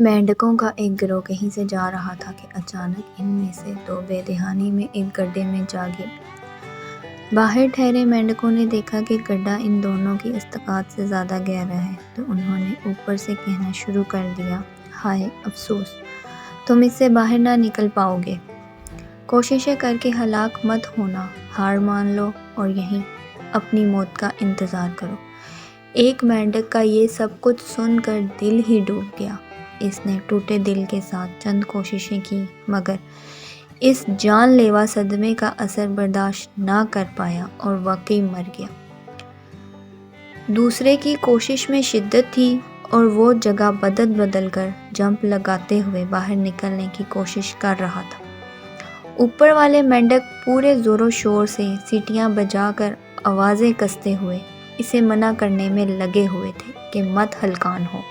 مینڈکوں کا ایک گروہ کہیں سے جا رہا تھا کہ اچانک ان میں سے دو بے دہانی میں ایک گڈھے میں جا گر گئے۔ باہر ٹھہرے مینڈکوں نے دیکھا کہ گڈھا ان دونوں کی استقامت سے زیادہ گہرا ہے تو انہوں نے اوپر سے کہنا شروع کر دیا، ہائے افسوس، تم اس سے باہر نہ نکل پاؤ گے۔ کوششیں کر کے ہلاک مت ہونا، ہار مان لو اور یہیں اپنی موت کا انتظار کرو۔ ایک مینڈک کا یہ سب کچھ سن کر دل ہی ڈوب گیا۔ اس نے ٹوٹے دل کے ساتھ چند کوششیں کی مگر اس جان لیوا صدمے کا اثر برداشت نہ کر پایا اور واقعی مر گیا۔ دوسرے کی کوشش میں شدت تھی اور وہ جگہ بدل کر جمپ لگاتے ہوئے باہر نکلنے کی کوشش کر رہا تھا۔ اوپر والے مینڈک پورے زور و شور سے سیٹیاں بجا کر آوازیں کستے ہوئے اسے منع کرنے میں لگے ہوئے تھے کہ مت ہلکان ہو،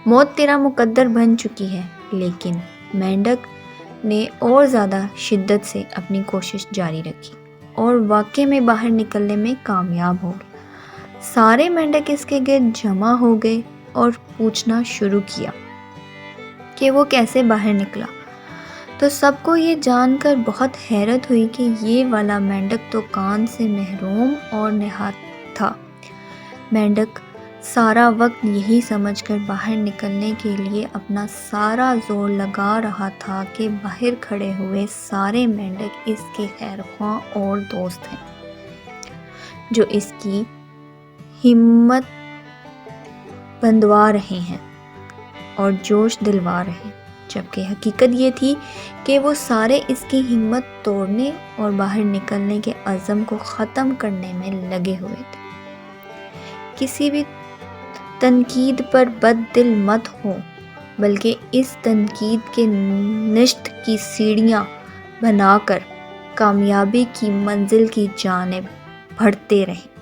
موت تیرا مقدر بن چکی ہے، لیکن مینڈک نے اور زیادہ شدت سے اپنی کوشش جاری رکھی اور واقعے میں باہر نکلنے میں کامیاب ہو گیا۔ سارے مینڈک اس کے گرد جمع ہو گئے اور پوچھنا شروع کیا کہ وہ کیسے باہر نکلا، تو سب کو یہ جان کر بہت حیرت ہوئی کہ یہ والا مینڈک تو کان سے محروم اور نہات تھا۔ مینڈک سارا وقت یہی سمجھ کر باہر نکلنے کے لیے اپنا سارا زور لگا رہا تھا کہ باہر کھڑے ہوئے سارے مینڈک اس کے خیر خواہ اور دوست ہیں، جو اس کی ہمت بندھوا رہے ہیں اور جوش دلوا رہے ہیں، جبکہ حقیقت یہ تھی کہ وہ سارے اس کی ہمت توڑنے اور باہر نکلنے کے عزم کو ختم کرنے میں لگے ہوئے تھے۔ کسی بھی تنقید پر بد دل مت ہو، بلکہ اس تنقید کے نشت کی سیڑھیاں بنا کر کامیابی کی منزل کی جانب بڑھتے رہیں۔